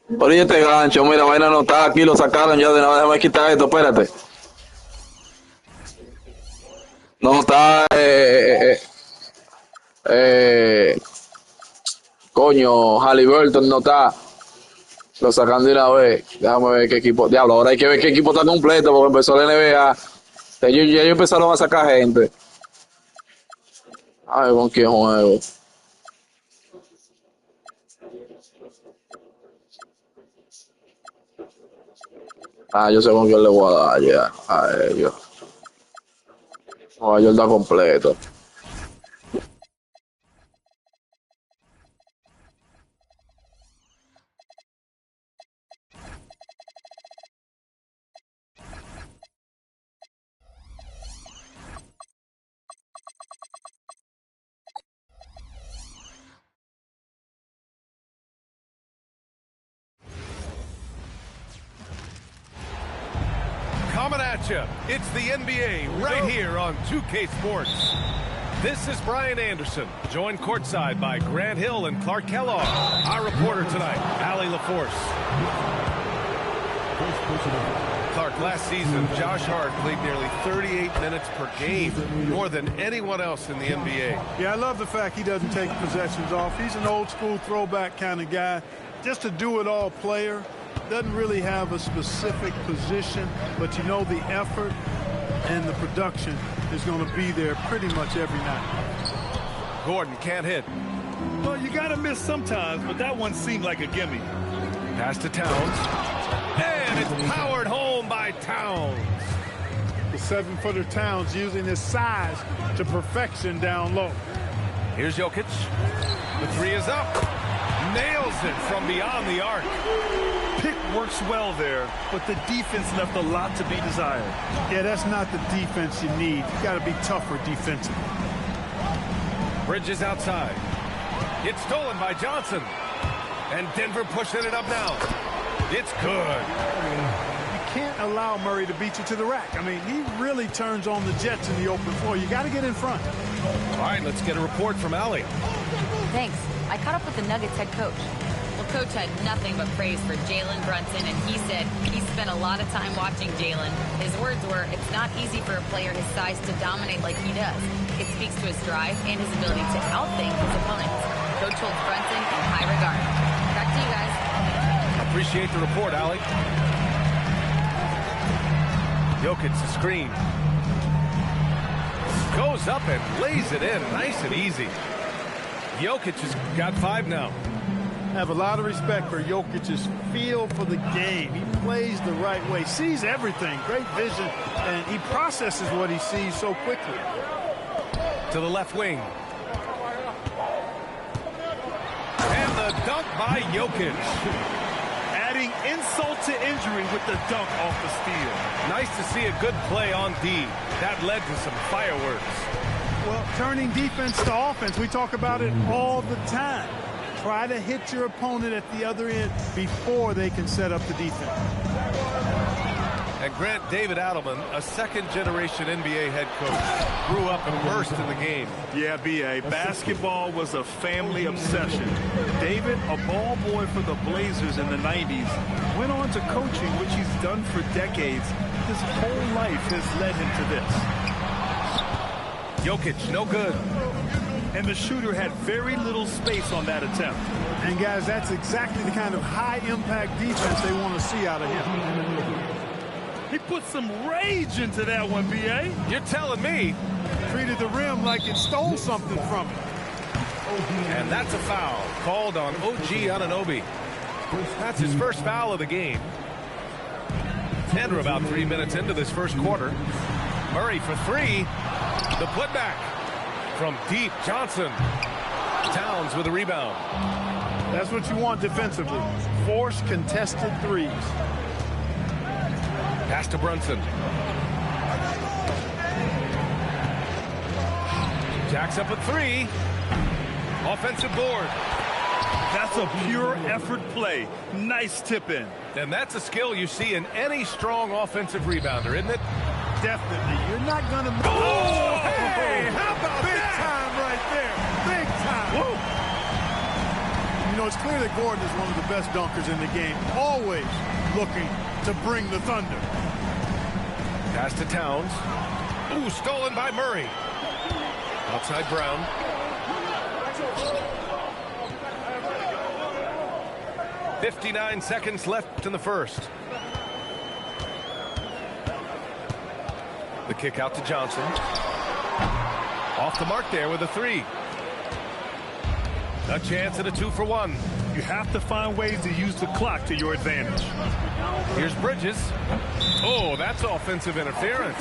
Oye, este gancho, mira, vaina no está aquí, lo sacaron ya de nada, déjame quitar esto, espérate. No está, eh, coño, Halliburton no está. Lo sacan de una vez. Déjame ver qué equipo. Diablo, ahora hay que ver qué equipo está completo porque empezó la NBA. Ya ellos empezaron a sacar gente. A ver con quién juego. Ah, yo sé con quién le voy a dar ya. A ellos. Nueva York está completo. Coming at you, it's the NBA right here on 2K Sports. This is Brian Anderson, joined courtside by Grant Hill and Clark Kellogg. Our reporter tonight, Allie LaForce. Clark, last season, Josh Hart played nearly 38 minutes per game, more than anyone else in the NBA. Yeah, I love the fact he doesn't take possessions off. He's an old-school throwback kind of guy, just a do-it-all player. Doesn't really have a specific position, but you know the effort and the production is going to be there pretty much every night. Gordon can't hit. Well, you got to miss sometimes, but that one seemed like a gimme. Pass to Towns. And it's powered home by Towns. The 7-footer Towns using his size to perfection down low. Here's Jokic. The three is up. Nails it from beyond the arc. Pick works well there, but the defense left a lot to be desired. Yeah, that's not the defense you need. You got to be tougher defensively. Bridges outside. It's stolen by Johnson. And Denver pushing it up now. It's good. You can't allow Murray to beat you to the rack. I mean, he really turns on the Jets in the open floor. You got to get in front. All right, let's get a report from Allie. Thanks. I caught up with the Nuggets head coach. Well, coach had nothing but praise for Jalen Brunson, and he said he spent a lot of time watching Jalen. His words were, it's not easy for a player his size to dominate like he does. It speaks to his drive and his ability to outthink his opponents. Coach holds Brunson in high regard. Back to you guys. Appreciate the report, Allie. Jokic the screen. Goes up and lays it in nice and easy. Jokic has got 5 now. I have a lot of respect for Jokic's feel for the game. He plays the right way, sees everything, great vision, and he processes what he sees so quickly. To the left wing. And the dunk by Jokic. Adding insult to injury with the dunk off the steal. Nice to see a good play on D. That led to some fireworks. Well, turning defense to offense, we talk about it all the time. Try to hit your opponent at the other end before they can set up the defense. And Grant David Adelman, a second-generation NBA head coach, grew up immersed in the game. Yeah, B.A. Basketball was a family obsession. David, a ball boy for the Blazers in the 90s, went on to coaching, which he's done for decades. His whole life has led him to this. Jokic, no good. And the shooter had very little space on that attempt. And, guys, that's exactly the kind of high-impact defense they want to see out of him. He put some rage into that one, B.A. You're telling me. Treated the rim like it stole something from him. And that's a foul called on OG Anunoby. That's his first foul of the game. And we're about 3 minutes into this first quarter. Murray for 3. The putback from deep. Johnson. Towns with a rebound. That's what you want defensively. Force contested threes. Pass to Brunson. Jacks up a 3. Offensive board. That's a pure effort play. Nice tip in. And that's a skill you see in any strong offensive rebounder, isn't it? Definitely. You're not going to... Oh, hey, how about Big that? time right there. Big time. Whoa. You know, it's clear that Gordon is one of the best dunkers in the game, always looking to bring the thunder. Pass to Towns. Ooh, stolen by Murray. Outside Brown. "59 seconds left in the first." The kick out to Johnson. Off the mark there with a three. A chance at a 2-for-1. You have to find ways to use the clock to your advantage. Here's Bridges. Oh, that's offensive interference.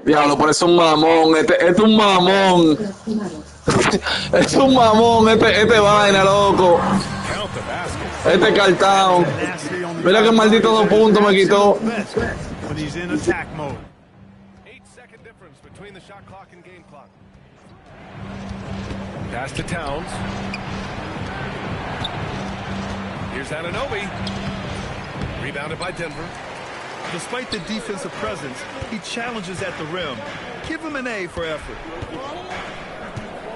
Diablo, pero es un mamón. Este es un mamón. Es un mamón este vaina, loco. Count the basket. Este cartón. Mira que maldito 2 puntos me quitó. When he's in attack mode. 8-second difference between the shot clock and game clock. Pass to Towns. Here's Anunoby. Rebounded by Denver. Despite the defensive presence, he challenges at the rim. Give him an A for effort.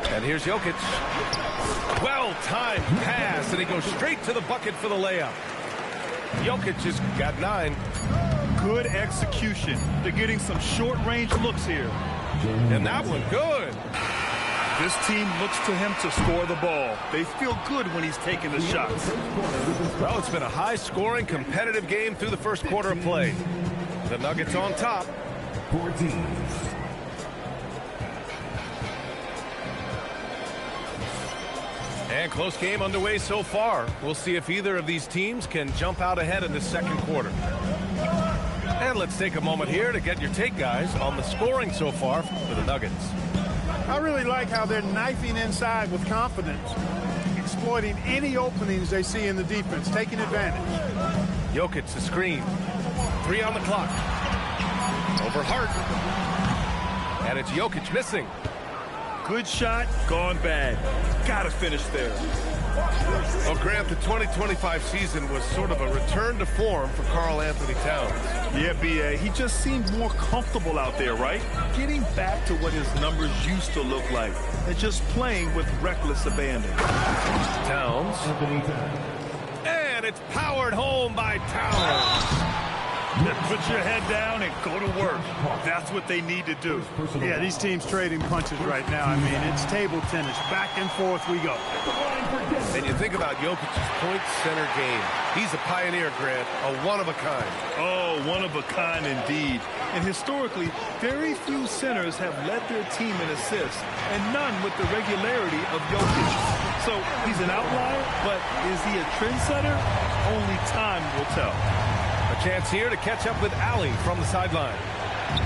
And here's Jokic. Well-timed pass, and he goes straight to the bucket for the layup. Jokic has got 9. Good execution. They're getting some short-range looks here. And that one good. This team looks to him to score the ball. They feel good when he's taking the shots. Well, it's been a high-scoring, competitive game through the first quarter of play. The Nuggets on top. 14. And close game underway so far. We'll see if either of these teams can jump out ahead in the second quarter. And let's take a moment here to get your take, guys, on the scoring so far for the Nuggets. I really like how they're knifing inside with confidence, exploiting any openings they see in the defense, taking advantage. Jokic, the screen. 3 on the clock. Over Hart. And it's Jokic missing. Good shot, gone bad. Gotta finish there. Well, Grant, the 2025 season was sort of a return to form for Karl Anthony Towns. Yeah, B.A., he just seemed more comfortable out there, right? Getting back to what his numbers used to look like. And just playing with reckless abandon. Towns. And it's powered home by Towns. Put your head down and go to work. That's what they need to do. Yeah, these teams trading punches right now. I mean, it's table tennis. Back and forth we go. And you think about Jokic's point center game. He's a pioneer, Grant, a one-of-a-kind. Oh, one of a kind indeed. And historically, very few centers have led their team in assists, and none with the regularity of Jokic. So he's an outlier, but is he a trendsetter? Only time will tell. A chance here to catch up with Allie from the sideline.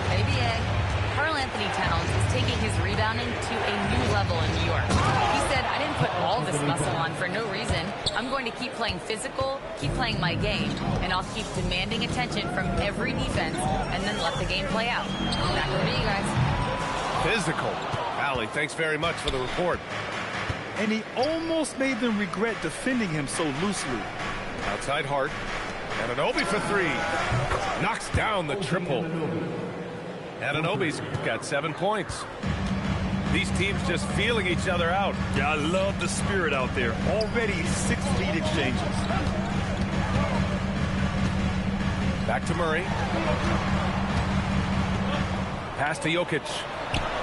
ABA, Karl Anthony Towns is taking his rebounding to a new level in New York. He said, I didn't put all this muscle on for no reason. I'm going to keep playing physical, keep playing my game, and I'll keep demanding attention from every defense and then let the game play out. Back over to you guys. Physical. Allie, thanks very much for the report. And he almost made them regret defending him so loosely. Outside Hart. Anunoby for 3. Knocks down the triple. Anunoby's got 7 points. These teams just feeling each other out. Yeah, I love the spirit out there. Already 6 lead exchanges. Back to Murray. Pass to Jokic.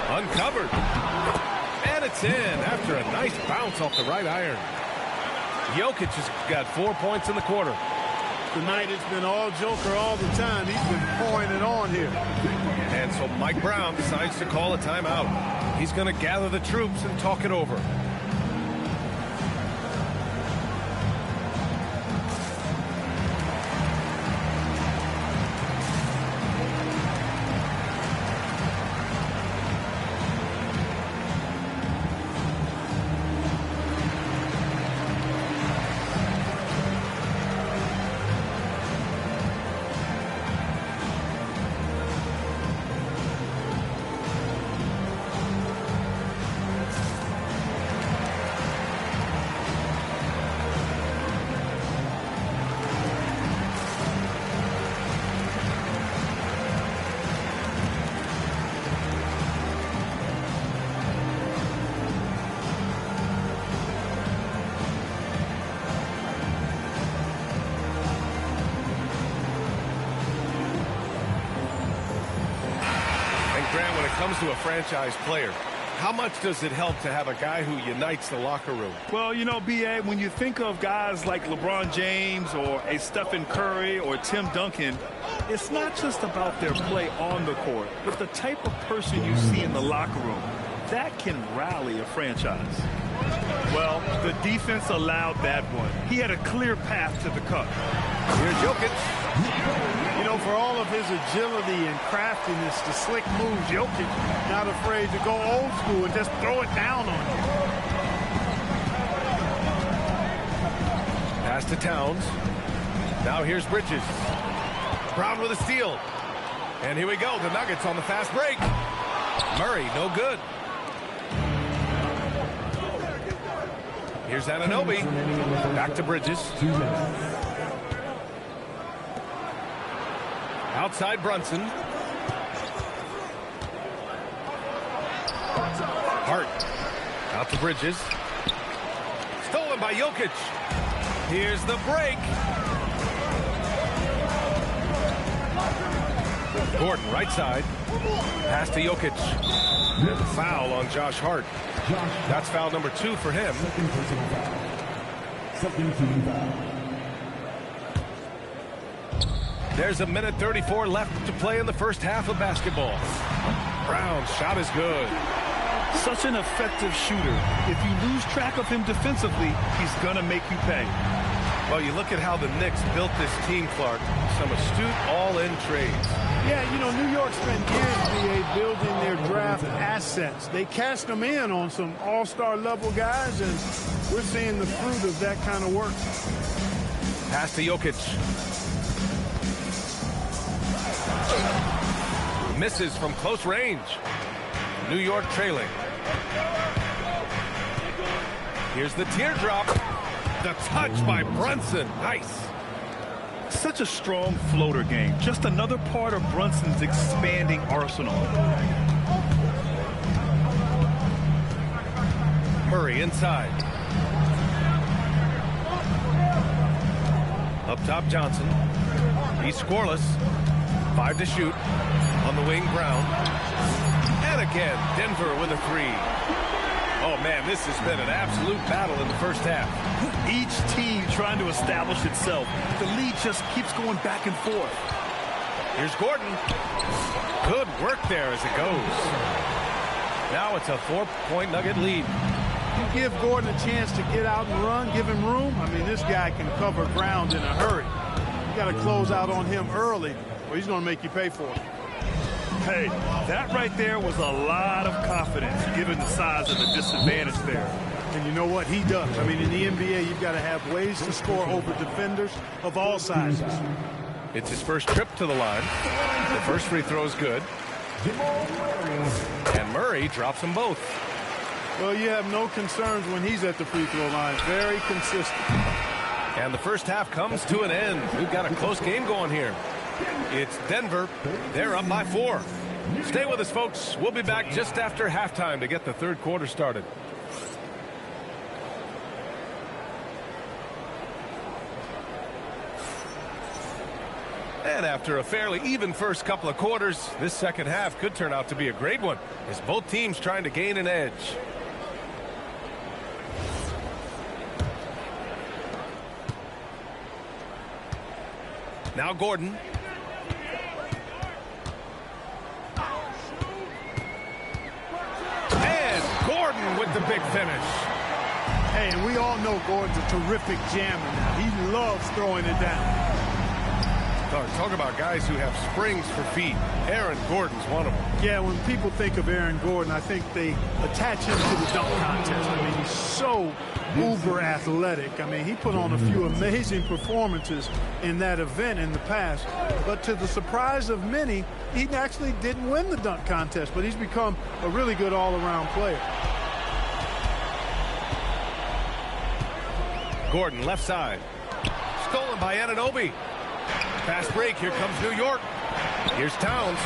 Uncovered. And it's in after a nice bounce off the right iron. Jokic has got 4 points in the quarter. Tonight it's been all Joker all the time. He's been pouring it on here. And so Mike Brown decides to call a timeout. He's going to gather the troops and talk it over. Grant, when it comes to a franchise player, how much does it help to have a guy who unites the locker room? Well, you know, B.A., when you think of guys like LeBron James or a Stephen Curry or Tim Duncan, it's not just about their play on the court, but the type of person you see in the locker room. That can rally a franchise. Well, the defense allowed that one. He had a clear path to the cup. Here's Jokic. You know, for all of his agility and craftiness, the slick moves, Jokic not afraid to go old school and just throw it down on you. Pass to Towns. Now here's Bridges. Brown with a steal. And here we go. The Nuggets on the fast break. Murray, no good. Here's Anunoby. Back to Bridges. Outside Brunson. Hart. Out to Bridges. Stolen by Jokic. Here's the break. Gordon, right side. Pass to Jokic. And a foul on Josh Hart. That's foul number 2 for him. There's a minute 34 left to play in the first half of basketball. Brown's shot is good. Such an effective shooter. If you lose track of him defensively, he's going to make you pay. Well, you look at how the Knicks built this team, Clark. Some astute all-in trades. Yeah, you know, New York spent years, B.A., building their draft assets. They cast them in on some all-star level guys, and we're seeing the fruit of that kind of work. Pass to Jokic. Misses from close range. New York trailing. Here's the teardrop. The touch by Brunson. Nice. Such a strong floater game. Just another part of Brunson's expanding arsenal. Murray inside. Up top, Johnson. He's scoreless. 5 to shoot. On the wing, Brown. And again, Denver with a 3. Oh, man, this has been an absolute battle in the first half. Each team trying to establish itself. The lead just keeps going back and forth. Here's Gordon. Good work there as it goes. Now it's a 4-point Nugget lead. You give Gordon a chance to get out and run, give him room. I mean, this guy can cover ground in a hurry. You got to close out on him early, or he's going to make you pay for it. Hey, that right there was a lot of confidence, given the size of the disadvantage there. And you know what? He does. I mean, in the NBA, you've got to have ways to score over defenders of all sizes. It's his first trip to the line. The first free throw is good. And Murray drops them both. Well, you have no concerns when he's at the free throw line. Very consistent. And the first half comes to an end. We've got a close game going here. It's Denver. They're up by 4. Stay with us, folks. We'll be back just after halftime to get the third quarter started. And after a fairly even first couple of quarters, this second half could turn out to be a great one, as both teams trying to gain an edge. Now Gordon. And Gordon with the big finish. Hey, and we all know Gordon's a terrific jammer now. He loves throwing it down. Talk about guys who have springs for feet. Aaron Gordon's one of them. Yeah, when people think of Aaron Gordon, I think they attach him to the dunk contest. I mean, he's so uber athletic. I mean, he put on a few amazing performances in that event in the past. But to the surprise of many, he actually didn't win the dunk contest, but he's become a really good all-around player. Gordon, left side. Stolen by Anunoby. Fast break. Here comes New York. Here's Towns.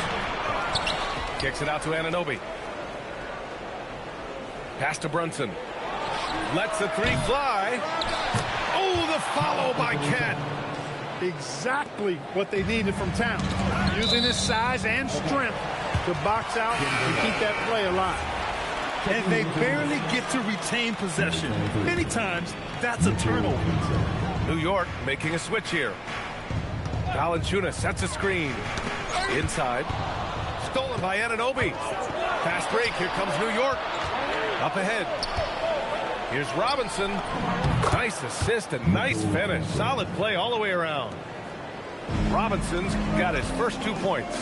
Kicks it out to Anunoby. Pass to Brunson. Lets the 3 fly. Oh, the follow by Kent. Exactly what they needed from Towns. Using his size and strength to box out and keep that play alive. And they barely get to retain possession. Many times, that's a turnover. New York making a switch here. Valanciunas sets a screen. Inside. Stolen by Anunoby. Fast break. Here comes New York. Up ahead. Here's Robinson. Nice assist and nice finish. Solid play all the way around. Robinson's got his first 2 points.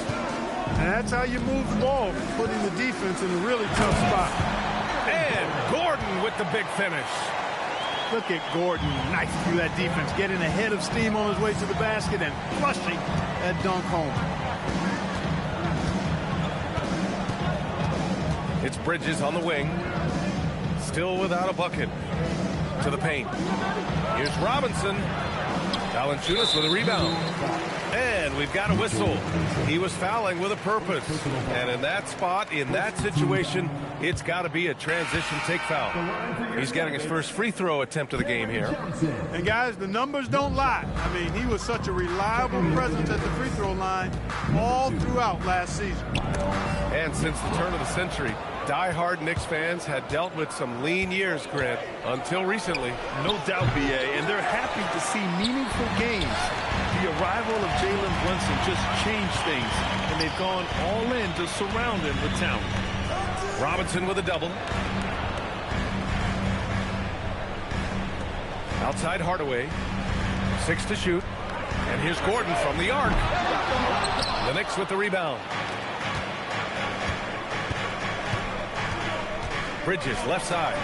And that's how you move the ball, putting the defense in a really tough spot. And Gordon with the big finish. Look at Gordon knifing through that defense, getting ahead of steam on his way to the basket and flushing that dunk home. It's Bridges on the wing. Still without a bucket. To the paint. Here's Robinson. Valanciunas with a rebound. And we've got a whistle. He was fouling with a purpose. And in that spot, in that situation, it's got to be a transition take foul. He's getting his first free throw attempt of the game here. And guys, the numbers don't lie. I mean, he was such a reliable presence at the free throw line all throughout last season. And since the turn of the century, die-hard Knicks fans had dealt with some lean years, Grant, until recently. No doubt, B.A., and they're happy to see meaningful games. The arrival of Jalen Brunson just changed things, and they've gone all in to surround him with talent. Robinson with a double. Outside Hardaway. 6 to shoot. And here's Gordon from the arc. The Knicks with the rebound. Bridges left side.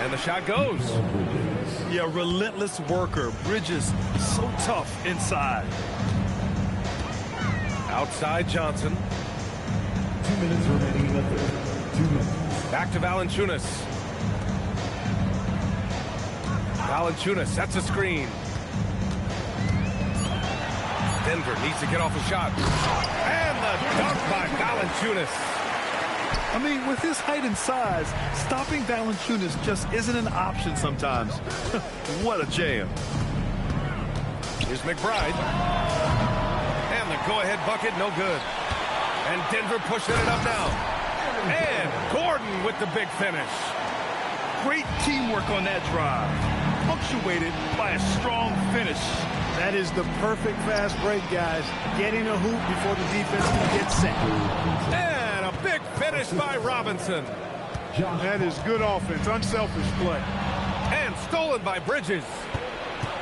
And the shot goes. Yeah, relentless worker. Bridges so tough inside. Outside Johnson. 2 minutes remaining in the third. 2 minutes. Back to Valanciunas. Valanciunas sets a screen. Denver needs to get off a shot. And the dunk by Valanciunas. I mean, with his height and size, stopping Valanciunas just isn't an option sometimes. What a jam. Here's McBride. And the go-ahead bucket, no good. And Denver pushing it up now. And Gordon with the big finish. Great teamwork on that drive, punctuated by a strong finish. That is the perfect fast break, guys. Getting a hoop before the defense can get set. And a big finish by Robinson. That is good offense, unselfish play. And stolen by Bridges.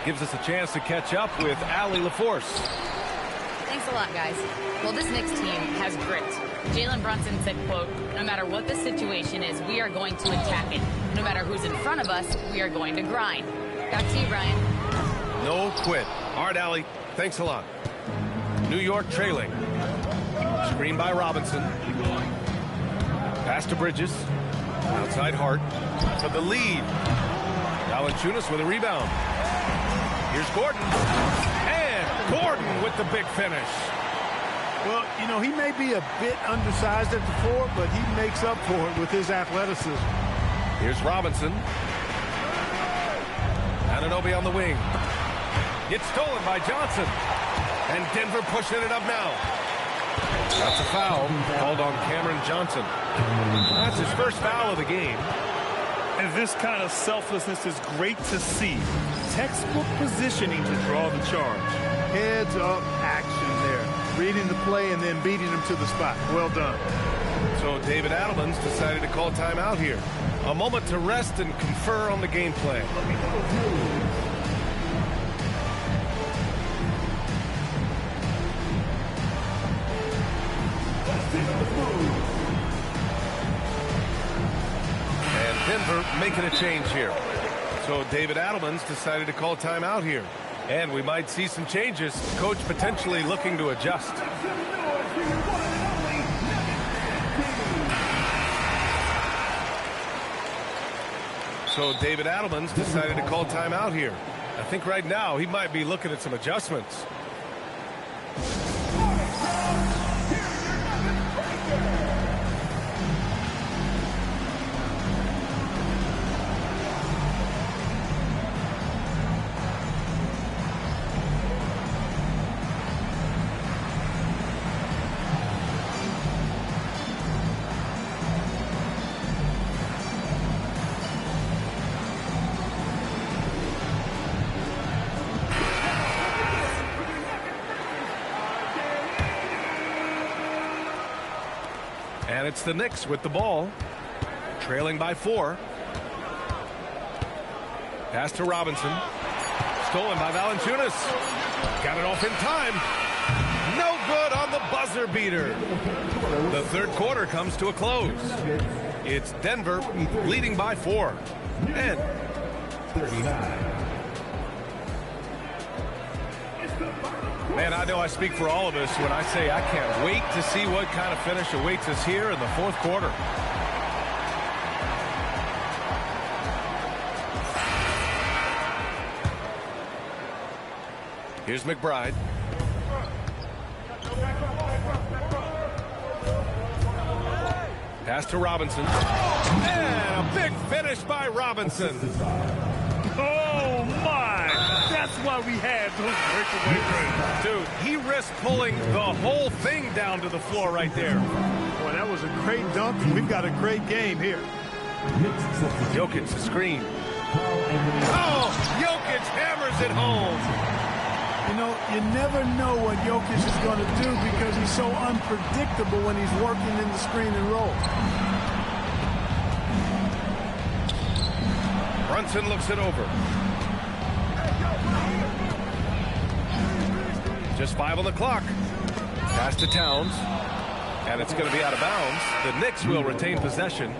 Gives us a chance to catch up with Allie LaForce. Thanks a lot, guys. Well, this Knicks team has grit. Jalen Brunson said, quote, no matter what the situation is, we are going to attack it. No matter who's in front of us, we are going to grind. Back to you, Brian. No quit. All right, Allie. Thanks a lot. New York trailing. Screen by Robinson. Pass to Bridges. Outside Hart. For the lead. Valanciunas with a rebound. Here's Gordon. And Gordon with the big finish. Well, you know, he may be a bit undersized at the floor, but he makes up for it with his athleticism. Here's Robinson. Anunoby on the wing. It's stolen by Johnson. And Denver pushing it up now. That's a foul called on Cameron Johnson. That's his first foul of the game. And this kind of selflessness is great to see. Textbook positioning to draw the charge. Heads up action there. Reading the play and then beating him to the spot. Well done. So David Adelman's decided to call timeout here. A moment to rest and confer on the game plan. And Denver making a change here. So David Adelman's decided to call timeout here. And we might see some changes. Coach potentially looking to adjust. So David Adelman's decided to call timeout here. I think right now he might be looking at some adjustments. And it's the Knicks with the ball, trailing by 4. Pass to Robinson. Stolen by Valanciunas. Got it off in time. No good on the buzzer beater. The third quarter comes to a close. It's Denver leading by 4. And 39. man, I know I speak for all of us when I say I can't wait to see what kind of finish awaits us here in the fourth quarter. Here's McBride. Pass to Robinson. And a big finish by Robinson. Oh, my. That's why we had those breakaway runs. Dude, he risked pulling the whole thing down to the floor right there. Boy, that was a great dunk, and we've got a great game here. Jokic the screen. Oh, Jokic hammers it home. You know, you never know what Jokic is going to do because he's so unpredictable when he's working in the screen and roll. Brunson looks it over. Just 5 on the clock. Pass to Towns. And it's going to be out of bounds. The Knicks will retain possession.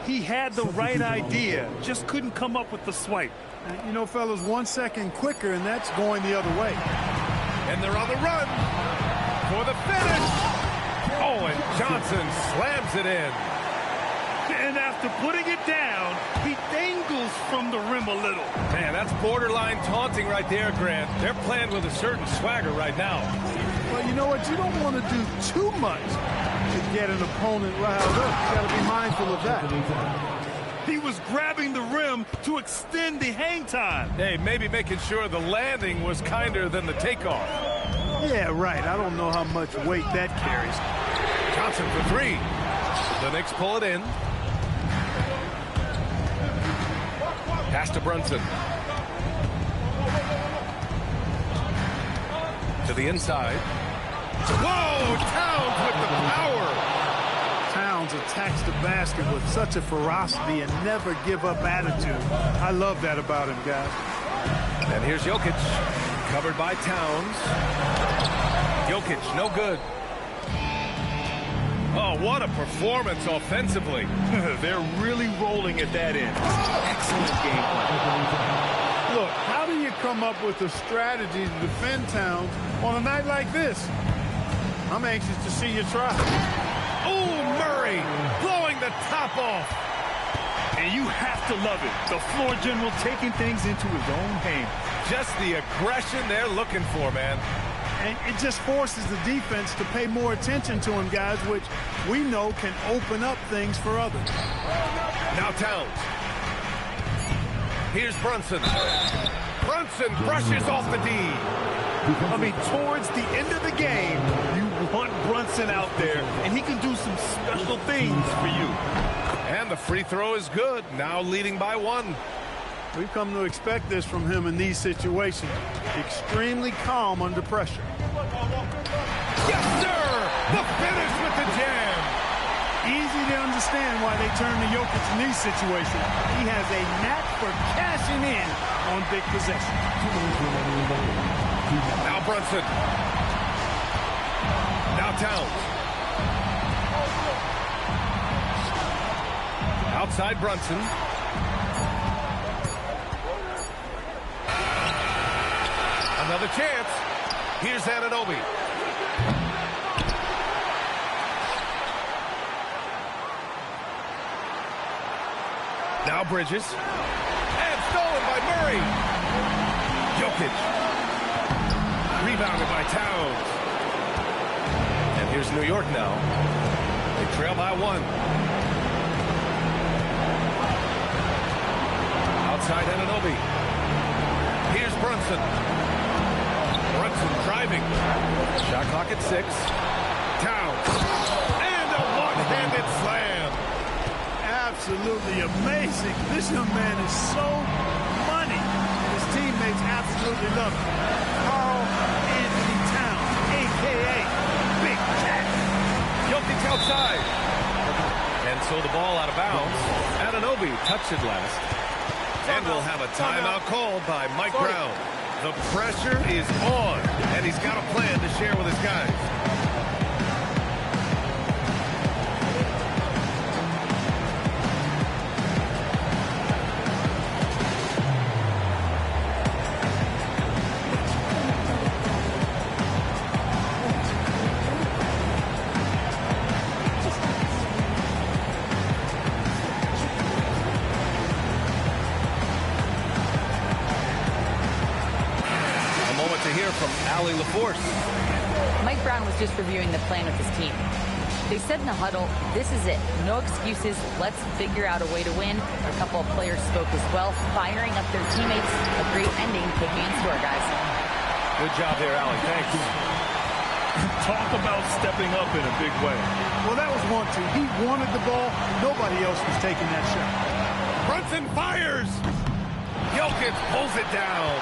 He had the right idea, just couldn't come up with the swipe. You know, fellas, 1 second quicker, and that's going the other way. And they're on the run for the finish. Oh, and Johnson slams it in. And after putting it down, he dangles from the rim a little. Man, that's borderline taunting right there, Grant. They're playing with a certain swagger right now. Well, you know what? You don't want to do too much to get an opponent riled up. You got to be mindful of that. He was grabbing the rim to extend the hang time. Hey, maybe making sure the landing was kinder than the takeoff. Yeah, right. I don't know how much weight that carries. Johnson for 3. The Knicks pull it in. Pass to Brunson. To the inside. Whoa! Towns with the power. Towns attacks the basket with such a ferocity and never give up attitude. I love that about him, guys. And here's Jokic. Covered by Towns. Jokic, no good. Oh, what a performance offensively. They're really rolling at that end. Excellent game plan. Look, how do you come up with a strategy to defend Towns on a night like this? I'm anxious to see you try. Oh, Murray blowing the top off. And you have to love it. The floor general taking things into his own hands. Just the aggression they're looking for, man. And it just forces the defense to pay more attention to him, guys, which we know can open up things for others. Now Towns. Here's Brunson. Brunson brushes off the D. I mean, towards the end of the game, you want Brunson out there, and he can do some special things for you. And the free throw is good. Now leading by 1. We've come to expect this from him in these situations. Extremely calm under pressure. Yes, sir! The finish with the jam. Easy to understand why they turn to Jokic in these situations. He has a knack for cashing in on big possessions. Now Brunson. Now Towns. Outside Brunson. Another chance. Here's Anunoby. Now Bridges. And stolen by Murray. Jokic. Rebounded by Towns. And here's New York now. They trail by 1. Outside Anunoby. Here's Brunson. Brunson driving. Shot clock at 6. Towns. And a one-handed slam. Absolutely amazing. This young man is so money. His teammates absolutely love him. Carl Anthony Towns, a.k.a. Big Cat. Jokic Look outside. And so the ball out of bounds. Anunoby touched it last. And we'll have a timeout called by Mike Brown. The pressure is on, and he's got a plan to share with his guys. From Allie LaForce. Mike Brown was just reviewing the plan with his team. They said in the huddle, this is it. No excuses. Let's figure out a way to win. A couple of players spoke as well, firing up their teammates. A great ending kicking in store, guys. Good job there, Allie. Thanks. Talk about stepping up in a big way. Well, that was 1-2. He wanted the ball. Nobody else was taking that shot. Brunson fires. Jokic pulls it down.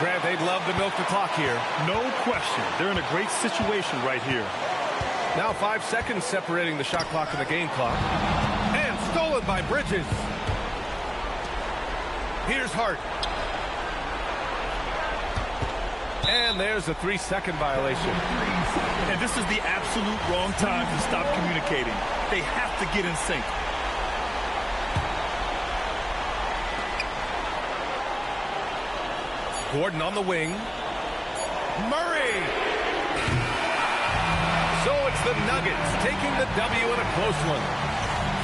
Grant, they'd love to milk the clock here. No question. They're in a great situation right here. Now 5 seconds separating the shot clock and the game clock. And stolen by Bridges. Here's Hart. And there's a 3-second violation. And this is the absolute wrong time to stop communicating. They have to get in sync. Gordon on the wing. Murray! So it's the Nuggets taking the W in a close one.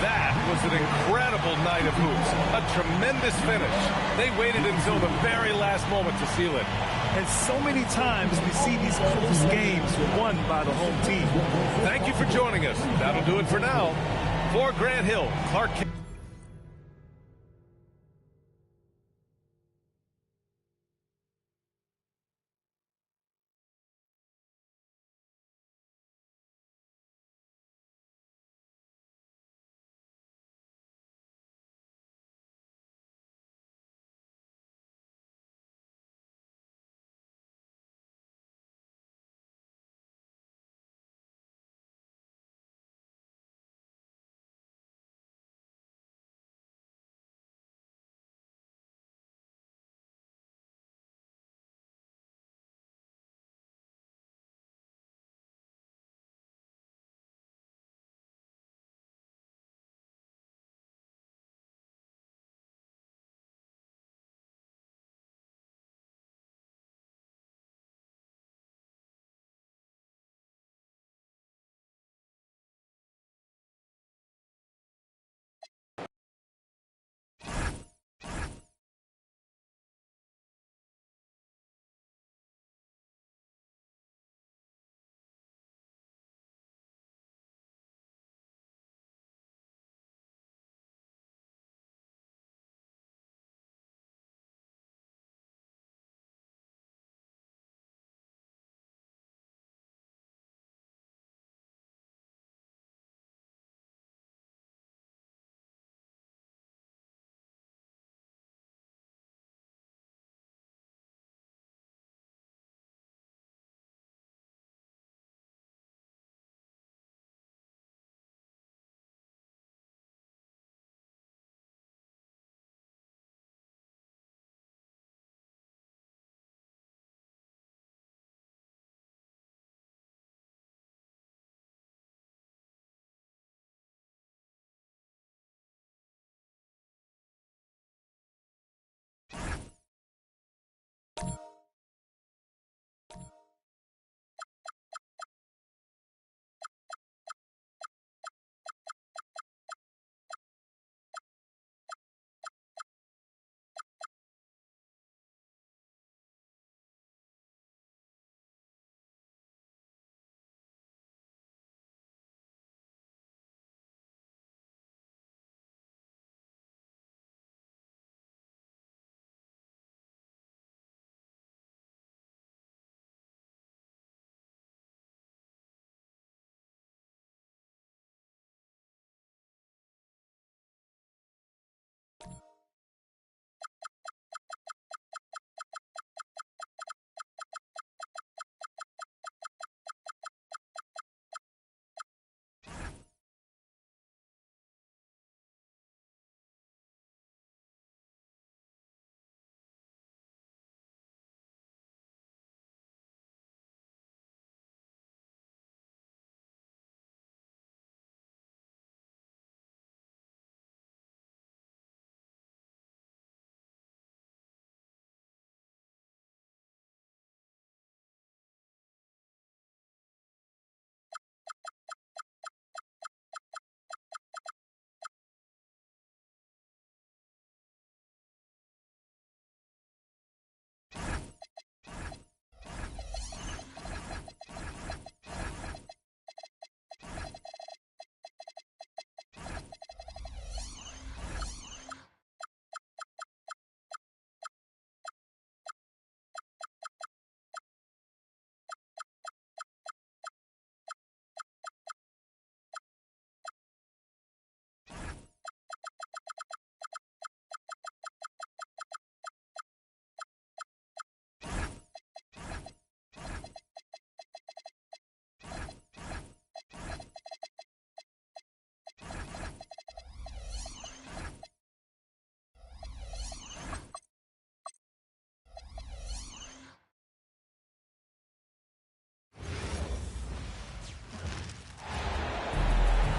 That was an incredible night of hoops. A tremendous finish. They waited until the very last moment to seal it. And so many times we see these close games won by the home team. Thank you for joining us. That'll do it for now. For Grant Hill, Clark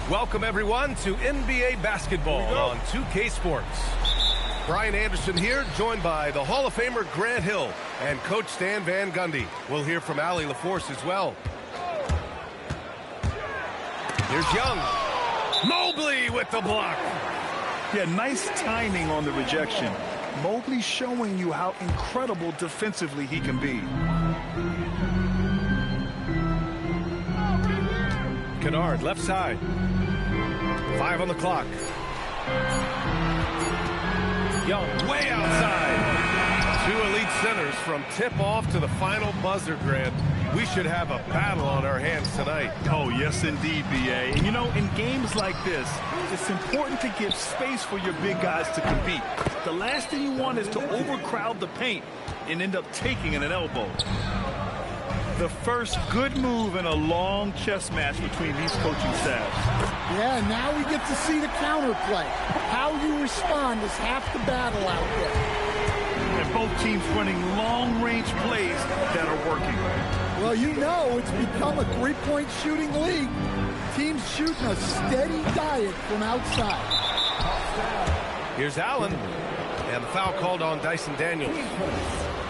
Welcome, everyone, to NBA basketball on 2K Sports. Brian Anderson here, joined by the Hall of Famer Grant Hill and Coach Stan Van Gundy. We'll hear from Allie LaForce as well. Here's Young. Mobley with the block. Yeah, nice timing on the rejection. Mobley showing you how incredible defensively he can be. Kennard, left side. 5 on the clock. Young, way outside. 2 elite centers from tip-off to the final buzzer, Grant. We should have a battle on our hands tonight. Oh, yes, indeed, B.A. And, you know, in games like this, it's important to give space for your big guys to compete. The last thing you want is to overcrowd the paint and end up taking an elbow. The first good move in a long chess match between these coaching staffs. Yeah, now we get to see the counterplay. How you respond is half the battle out there. And both teams running long-range plays that are working. Well, you know it's become a three-point shooting league. Teams shooting a steady diet from outside. Here's Allen. And the foul called on Dyson Daniels.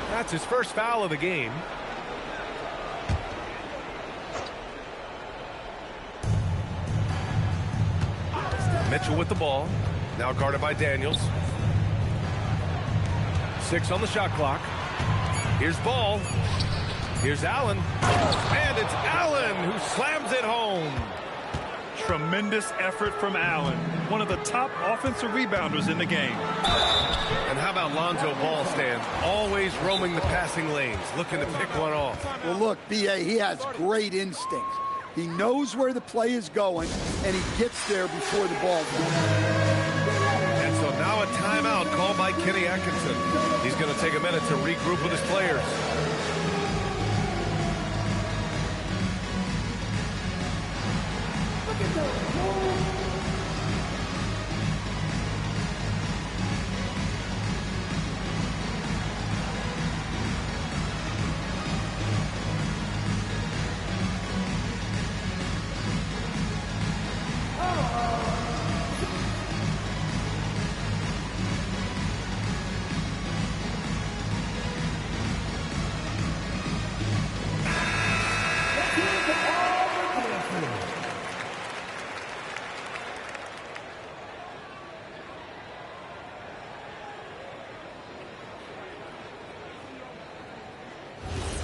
That's his first foul of the game. Mitchell with the ball. Now guarded by Daniels. 6 on the shot clock. Here's Ball. Here's Allen. And it's Allen who slams it home. Tremendous effort from Allen. One of the top offensive rebounders in the game. And how about Lonzo Ball, Stan? Always roaming the passing lanes, looking to pick one off. Well, look, B.A., he has great instincts. He knows where the play is going, and he gets there before the ball goes. And so now a timeout called by Kenny Atkinson. He's going to take a minute to regroup with his players.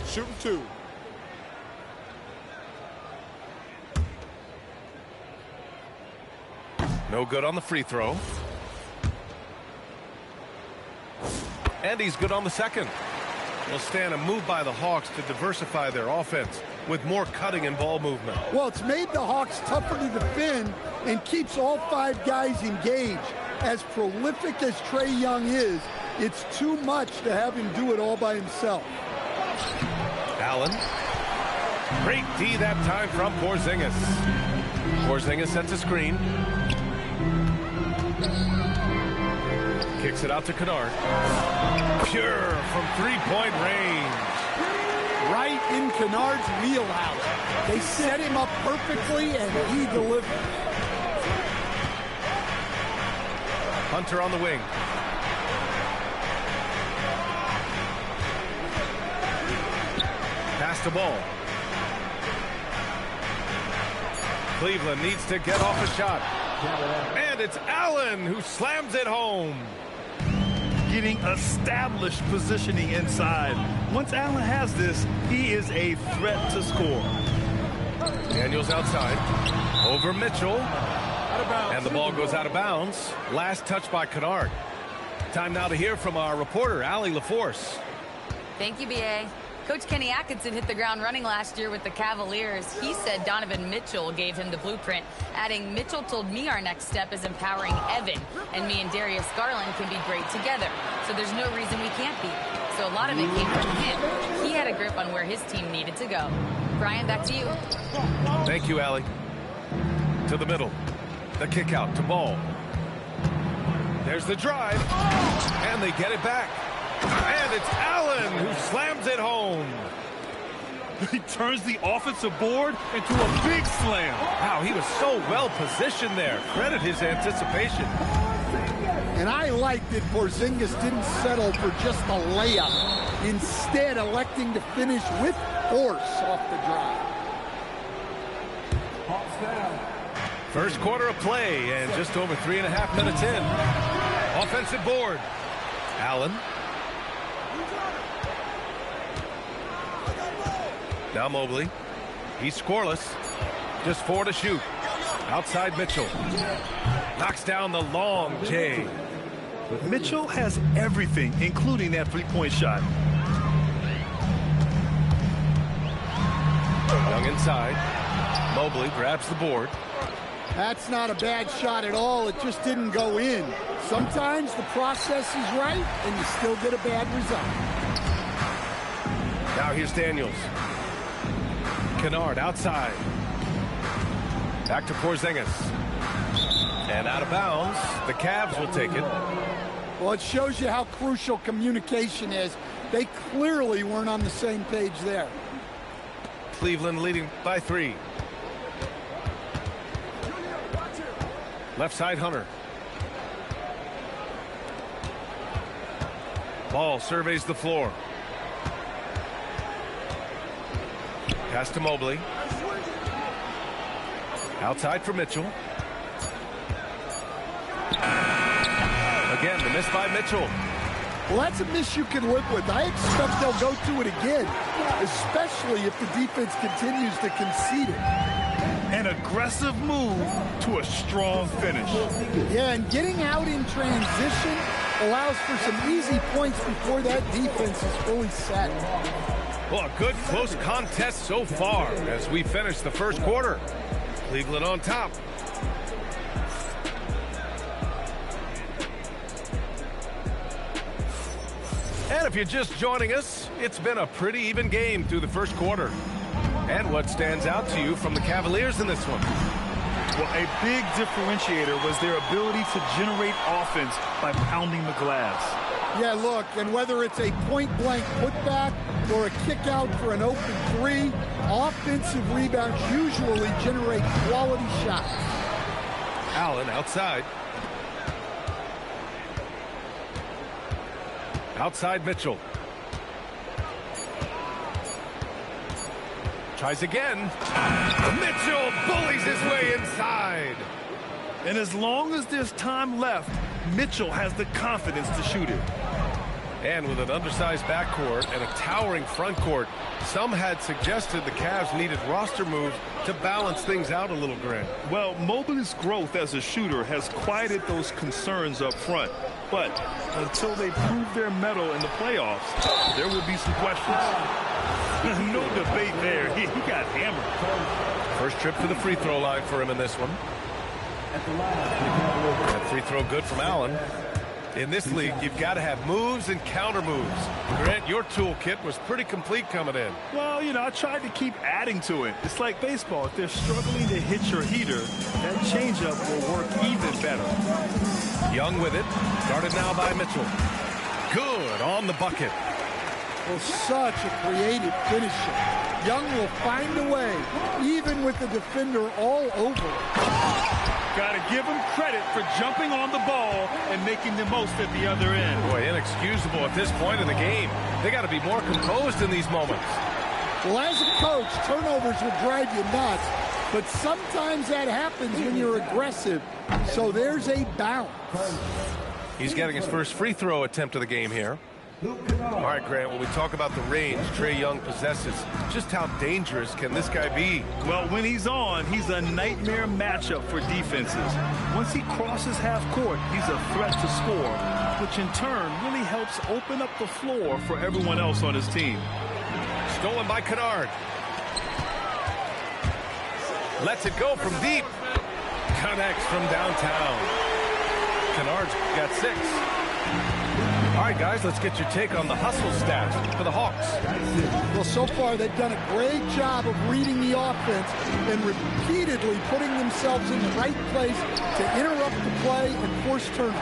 Shooting 2. No good on the free throw. And he's good on the second. Will stand a move by the Hawks to diversify their offense with more cutting and ball movement. Well, it's made the Hawks tougher to defend and keeps all 5 guys engaged. As prolific as Trae Young is, it's too much to have him do it all by himself. Allen. Great D that time from Porzingis. Porzingis sets a screen. Kicks it out to Kennard. Pure from three-point range. Right in Kennard's wheelhouse. They set him up perfectly, and he delivered. Hunter on the wing. Pass the ball. Cleveland needs to get off a shot. And it's Allen who slams it home. Getting established positioning inside. Once Allen has this, he is a threat to score. Daniels outside. Over Mitchell. And the ball goes out of bounds. Last touch by Kennard. Time now to hear from our reporter, Allie LaForce. Thank you, B.A. Coach Kenny Atkinson hit the ground running last year with the Cavaliers. He said Donovan Mitchell gave him the blueprint, adding, Mitchell told me our next step is empowering Evan, and me and Darius Garland can be great together. So there's no reason we can't be. So a lot of it came from him. He had a grip on where his team needed to go. Brian, back to you. Thank you, Allie. To the middle. The kick out to Ball. There's the drive. And they get it back. And it's Allen who slams it home. He turns the offensive board into a big slam. Wow, he was so well positioned there. Credit his anticipation. And I like that Porzingis didn't settle for just a layup, instead electing to finish with force off the drive. First quarter of play and just over 3.5 minutes in. Offensive board. Allen. Now Mobley. He's scoreless. Just 4 to shoot. Outside Mitchell. Knocks down the long J. Mitchell has everything, including that three-point shot. Young inside. Mobley grabs the board. That's not a bad shot at all. It just didn't go in. Sometimes the process is right, and you still get a bad result. Now here's Daniels. Kennard outside. Back to Porzingis. And out of bounds. The Cavs will take it. Well, it shows you how crucial communication is. They clearly weren't on the same page there. Cleveland leading by 3. Left side Hunter. Ball surveys the floor. Pass to Mobley. Outside for Mitchell. Again, the miss by Mitchell. Well, that's a miss you can live with. I expect they'll go to it again, especially if the defense continues to concede it. An aggressive move to a strong finish. Yeah, and getting out in transition allows for some easy points before that defense is fully set. Well, a good close contest so far as we finish the first quarter. Cleveland on top. And if you're just joining us, it's been a pretty even game through the first quarter. And what stands out to you from the Cavaliers in this one? Well, a big differentiator was their ability to generate offense by pounding the glass. Yeah, look, and whether it's a point-blank putback or a kick out for an open 3, offensive rebounds usually generate quality shots. Allen outside. Outside Mitchell. Tries again. Mitchell bullies his way inside. And as long as there's time left, Mitchell has the confidence to shoot it. And with an undersized backcourt and a towering front court, some had suggested the Cavs needed roster moves to balance things out a little, Grant. Well, Mobley's growth as a shooter has quieted those concerns up front. But until they prove their mettle in the playoffs, there will be some questions. No debate there. He got hammered. First trip to the free throw line for him in this one. That free throw good from Allen. In this league, you've got to have moves and counter moves. Grant, your toolkit was pretty complete coming in. Well, you know, I tried to keep adding to it. It's like baseball. If they're struggling to hit your heater, that changeup will work even better. Young with it. Guarded now by Mitchell. Good on the bucket. Well, such a creative finisher. Young will find a way, even with the defender all over it. Got to give him credit for jumping on the ball and making the most at the other end. Boy, inexcusable at this point in the game. They got to be more composed in these moments. Well, as a coach, turnovers will drive you nuts, but sometimes that happens when you're aggressive. So there's a balance. He's getting his first free throw attempt of the game here. All right, Grant, when we talk about the range Trae Young possesses, just how dangerous can this guy be? Well, when he's on, he's a nightmare matchup for defenses. Once he crosses half court, he's a threat to score, which in turn really helps open up the floor for everyone else on his team. Stolen by Kennard. Lets it go from deep. Connects from downtown. Kennard's got 6. All right, guys, let's get your take on the hustle stats for the Hawks. Well, so far they've done a great job of reading the offense and repeatedly putting themselves in the right place to interrupt the play and force turnovers.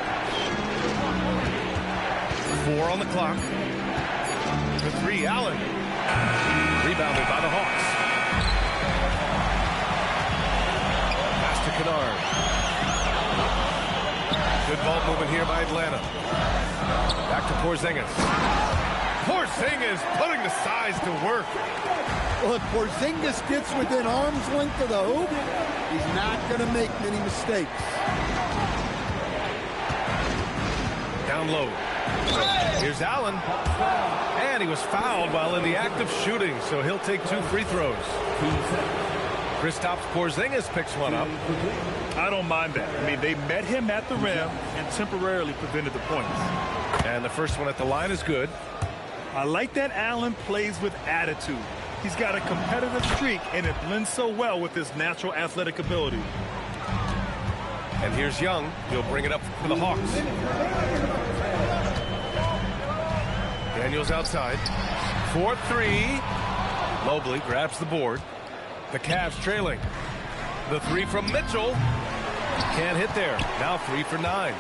4 on the clock. For 3, Allen. Rebounded by the Hawks. Pass to Kennard. Good ball movement here by Atlanta. Back to Porzingis. Porzingis putting the size to work. Well, if Porzingis gets within arm's length of the hoop, he's not going to make many mistakes. Down low. Here's Allen. And he was fouled while in the act of shooting, so he'll take 2 free throws. Kristaps Porzingis picks one up. I don't mind that. I mean, they met him at the rim and temporarily prevented the points. And the first one at the line is good. I like that Allen plays with attitude. He's got a competitive streak, and it blends so well with his natural athletic ability. And here's Young. He'll bring it up for the Hawks. Daniels outside. 4-3. Mobley grabs the board. The Cavs trailing. The 3 from Mitchell. Can't hit there. Now 3 for 9.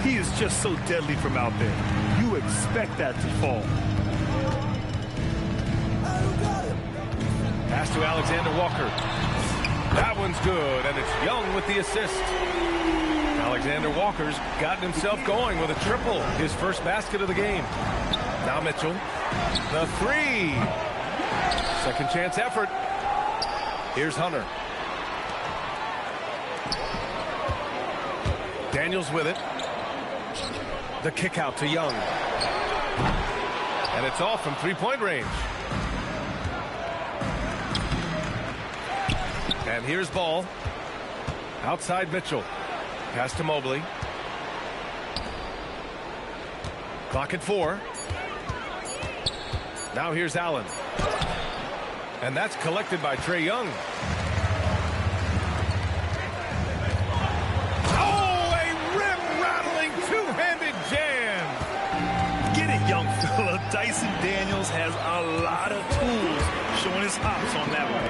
He is just so deadly from out there. You expect that to fall. Pass to Alexander Walker. That one's good, and it's Young with the assist. Alexander Walker's gotten himself going with a triple, his first basket of the game. Now Mitchell. The 3. Second chance effort. Here's Hunter. Daniels with it. The kick out to Young. And it's off from 3-point range. And here's Ball. Outside Mitchell. Pass to Mobley. Clock at 4. Now here's Allen. And that's collected by Trae Young. Oh, a rim-rattling two-handed jam. Get it, young fella. Dyson Daniels has a lot of tools, showing his hops on that one.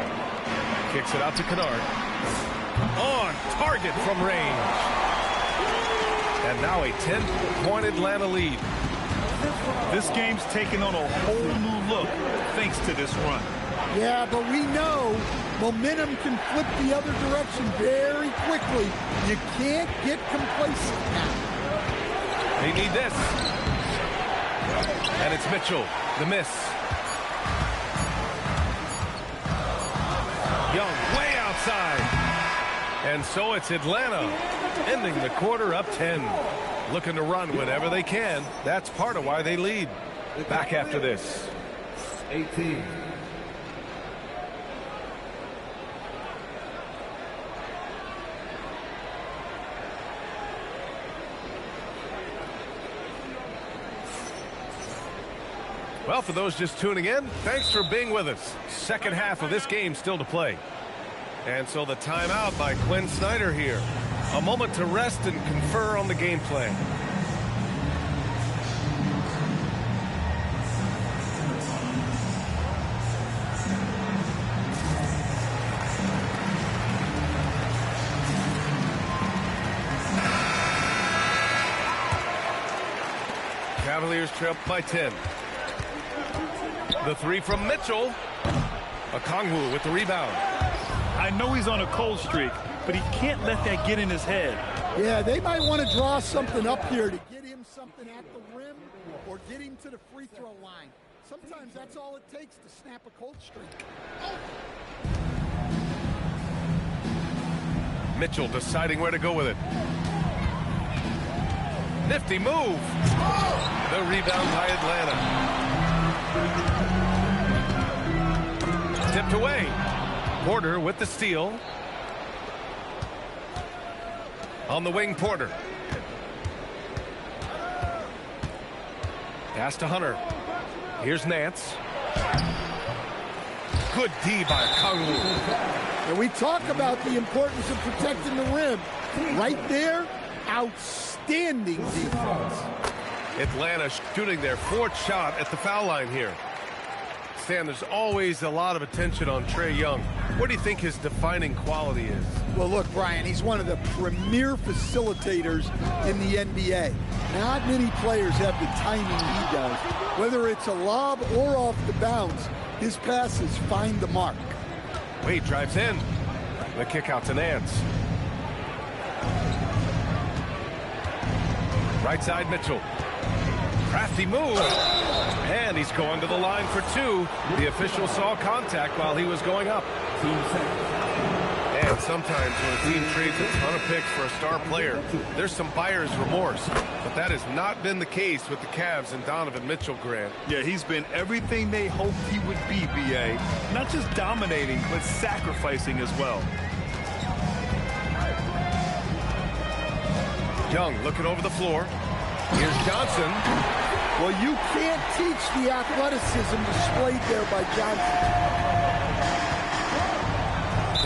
Kicks it out to Kennard. On target from range. And now a 10-point Atlanta lead. This game's taken on a whole new look thanks to this run. Yeah, but we know momentum can flip the other direction very quickly. You can't get complacent now. They need this. And it's Mitchell. The miss. Young way outside. And so it's Atlanta ending the quarter up 10. Looking to run whenever they can. That's part of why they lead. Back after this. 18. Well, for those just tuning in, thanks for being with us. Second half of this game still to play. And so the timeout by Quinn Snyder here. A moment to rest and confer on the game plan. Cavaliers trail by 10. The 3 from Mitchell. Okongwu with the rebound. I know he's on a cold streak, but he can't let that get in his head. Yeah, they might want to draw something up here to get him something at the rim or get him to the free throw line. Sometimes that's all it takes to snap a cold streak. Mitchell deciding where to go with it. Nifty move. The rebound by Atlanta. Tipped away. Porter with the steal. On the wing, Porter. Pass to Hunter. Here's Nance. Good D by Okongwu. And we talk about the importance of protecting the rim. Right there, outstanding defense. Atlanta shooting their 4th shot at the foul line here. Stan, there's always a lot of attention on Trae Young. What do you think his defining quality is? Well, look, Brian, he's one of the premier facilitators in the NBA. Not many players have the timing he does. Whether it's a lob or off the bounce, His passes find the mark. Wade drives in. The kick out to Nance. Right side Mitchell. Crafty move. And he's going to the line for two. The official saw contact while he was going up. And sometimes when a team trades a ton of picks for a star player, there's some buyer's remorse. But that has not been the case with the Cavs and Donovan Mitchell, Grant. Yeah, he's been everything they hoped he would be, B.A. Not just dominating, but sacrificing as well. Young looking over the floor. Here's Johnson. Well, you can't teach the athleticism displayed there by Johnson.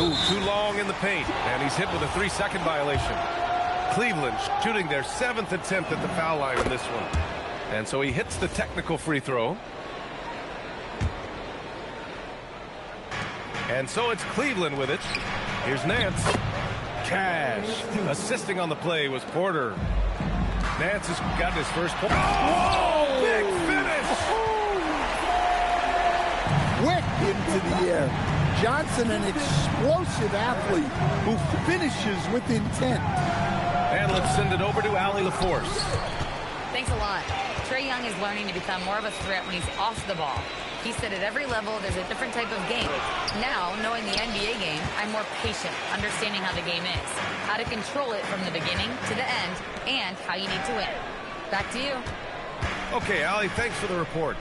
Ooh, too long in the paint, and he's hit with a 3-second violation. Cleveland shooting their 7th attempt at the foul line in this one. And so he hits the technical free throw. And so it's Cleveland with it. Here's Nance. Cash. Assisting on the play was Porter. Nance has got his first point. Oh, big finish! Quick into the air. Johnson, an explosive athlete who finishes with intent. And let's send it over to Allie LaForce. Thanks a lot. Trae Young is learning to become more of a threat when he's off the ball. He said at every level there's a different type of game. Now, knowing the NBA game, I'm more patient, understanding how the game is, how to control it from the beginning to the end, and how you need to win. Back to you. Okay, Allie, thanks for the report.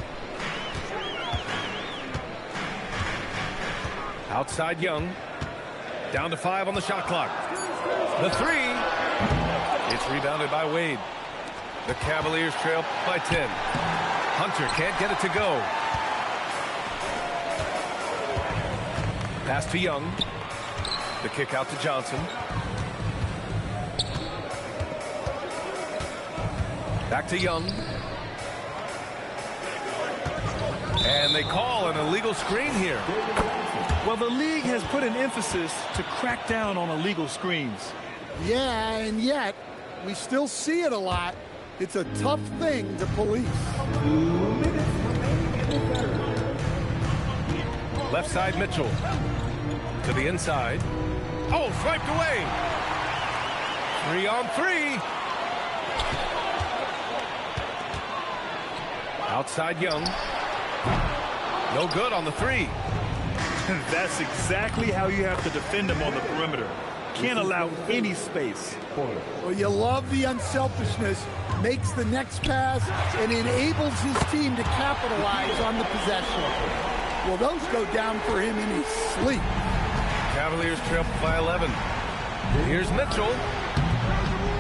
Outside Young. Down to 5 on the shot clock. The three. It's rebounded by Wade. The Cavaliers trail by 10. Hunter can't get it to go. Pass to Young. The kick out to Johnson. Back to Young. And they call an illegal screen here. Well, the league has put an emphasis to crack down on illegal screens. Yeah, and yet, we still see it a lot. It's a tough thing to police. Left side Mitchell. To the inside. Oh, swiped away. 3-on-3. Outside Young. No good on the three. That's exactly how you have to defend him on the perimeter. Can't allow any space. Well, you love the unselfishness, makes the next pass, and enables his team to capitalize on the possession. Well, those go down for him in his sleep. Cavaliers trail by 11. Here's Mitchell.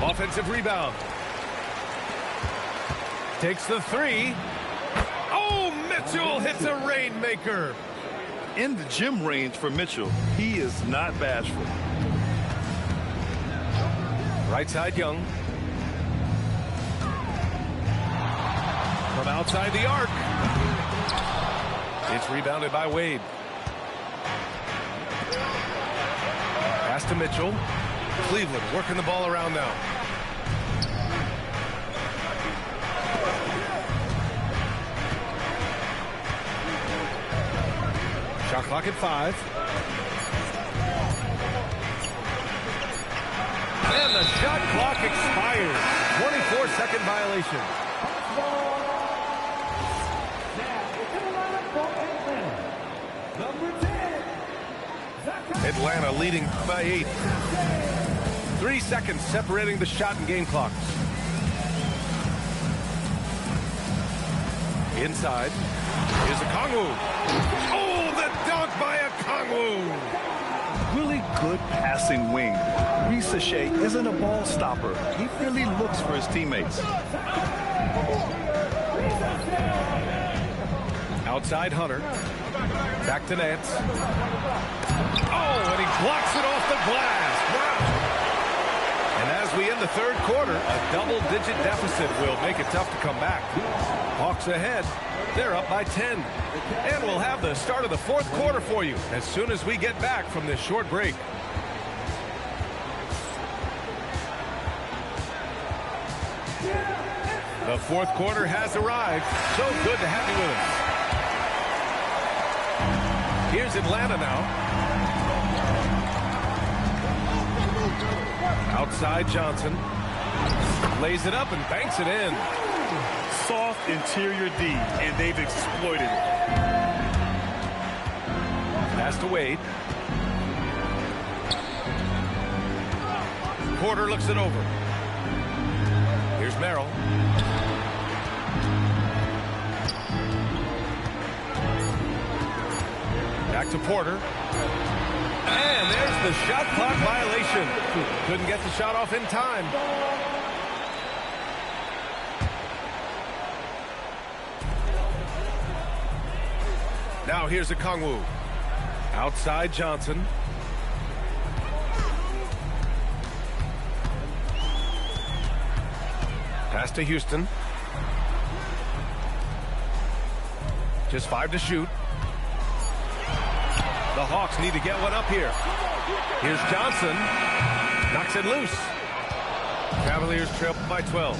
Offensive rebound. Takes the three. Oh, Mitchell hits a rainmaker. In the gym range for Mitchell, he is not bashful. Right side Young. From outside the arc. It's rebounded by Wade. Pass to Mitchell. Cleveland working the ball around now. Shot clock at 5. And the shot clock expires. 24-second violation. Atlanta leading by 8. 3 seconds separating the shot and game clocks. Inside is Okongwu. Oh, the dunk by Okongwu. Really good passing wing. Risache isn't a ball stopper. He really looks for his teammates. Outside Hunter. Back to Nance. Oh, and he blocks it off the glass. Wow. And as we end the third quarter, a double-digit deficit will make it tough to come back. Hawks ahead. They're up by 10. And we'll have the start of the fourth quarter for you as soon as we get back from this short break. The fourth quarter has arrived. So good to have you with us. Here's Atlanta now. Outside Johnson. Lays it up and banks it in. Soft interior D, and they've exploited it. Pass to Wade. Porter looks it over. Here's Merrill. Back to Porter. And there's the shot clock violation. Couldn't get the shot off in time. Now here's Okongwu. Outside Johnson. Pass to Houston. Just 5 to shoot. The Hawks need to get one up here. Here's Johnson. Knocks it loose. Cavaliers trail by 12.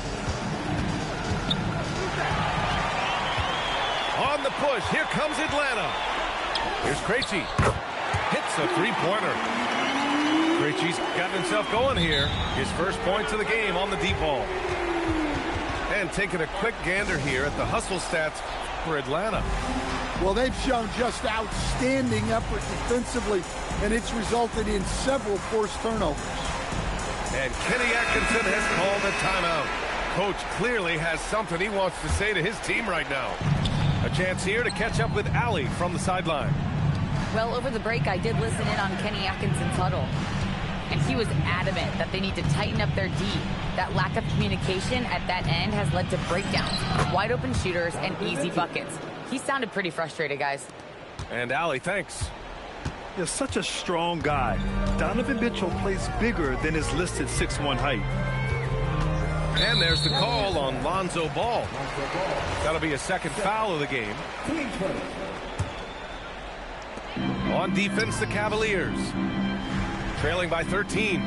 On the push. Here comes Atlanta. Here's Krejci. Hits a three-pointer. Krejci's got himself going here. His first points of the game on the deep ball. And taking a quick gander here at the hustle stats for Atlanta. Well, they've shown just outstanding effort defensively, and it's resulted in several forced turnovers. And Kenny Atkinson has called a timeout. Coach clearly has something he wants to say to his team right now. A chance here to catch up with Allie from the sideline. Well, over the break, I did listen in on Kenny Atkinson's huddle. And he was adamant that they need to tighten up their D. That lack of communication at that end has led to breakdowns, wide open shooters, and easy buckets. He sounded pretty frustrated, guys. And Allie, thanks. You're such a strong guy. Donovan Mitchell plays bigger than his listed 6'1" height. And there's the call on Lonzo Ball. That'll be a second foul of the game. On defense, the Cavaliers. Trailing by 13.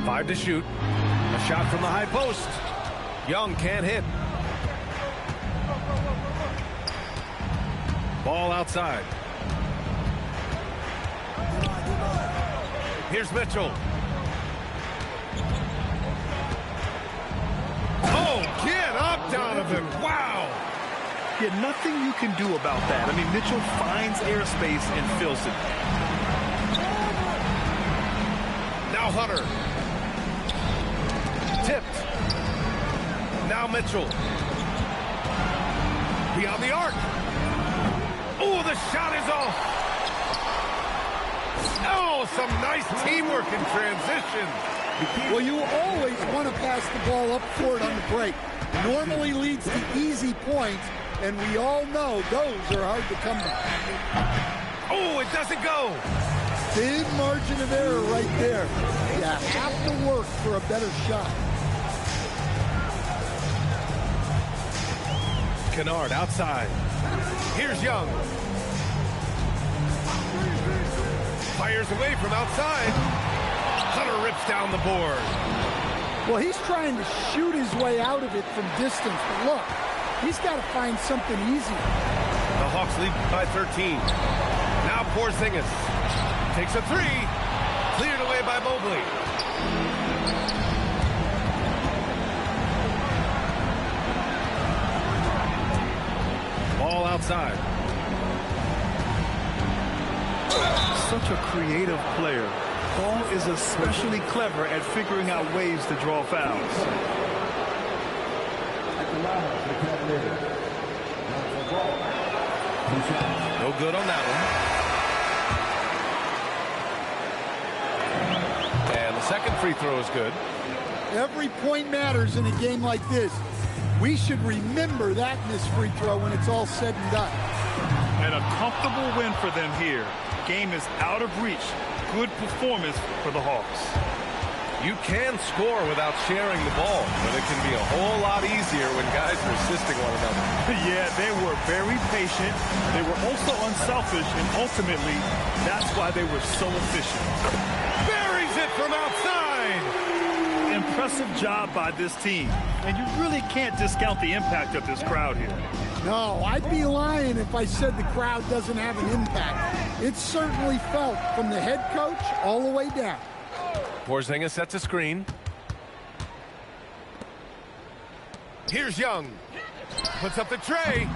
5 to shoot. A shot from the high post. Young can't hit. Ball outside. Here's Mitchell. Oh, get up, Donovan. Wow. Yeah, nothing you can do about that. I mean, Mitchell finds airspace and fills it. Now Hunter. Tipped. Now Mitchell. Beyond the arc. Oh, the shot is off. Oh, some nice teamwork in transition. Well, you always want to pass the ball up court on the break. Normally leads to easy points, and we all know those are hard to come by. Oh, it doesn't go. Big margin of error right there. You have to work for a better shot. Kennard outside. Here's Young. Fires away from outside. Hunter rips down the board. Well, he's trying to shoot his way out of it from distance, but look, he's got to find something easier. The Hawks lead by 13. Now Porzingis takes a three. Cleared away by Mobley. Ball outside. Such a creative player. Paul is especially clever at figuring out ways to draw fouls. No good on that one. And the second free throw is good. Every point matters in a game like this. We should remember that in this free throw when it's all said and done. And a comfortable win for them here. Game is out of reach. Good performance for the Hawks. You can score without sharing the ball, but it can be a whole lot easier when guys are assisting one another. Yeah, they were very patient. They were also unselfish, and ultimately, that's why they were so efficient. Buries it from outside. And impressive job by this team. And you really can't discount the impact of this crowd here. No, I'd be lying if I said the crowd doesn't have an impact. It's certainly felt from the head coach all the way down. Porzingis sets a screen. Here's Young. Puts up the tray.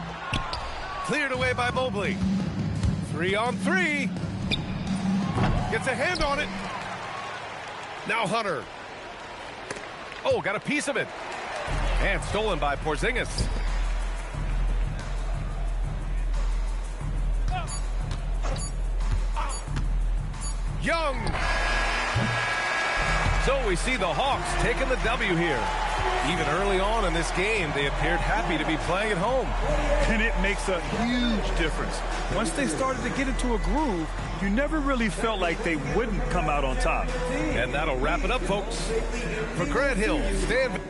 Cleared away by Mobley. 3-on-3. Gets a hand on it. Now Hunter. Oh, got a piece of it. And stolen by Porzingis. Young. So we see the Hawks taking the W here. Even early on in this game, they appeared happy to be playing at home. And it makes a huge difference. Once they started to get into a groove, you never really felt like they wouldn't come out on top. And that'll wrap it up, folks. For Grant Hill, Stan...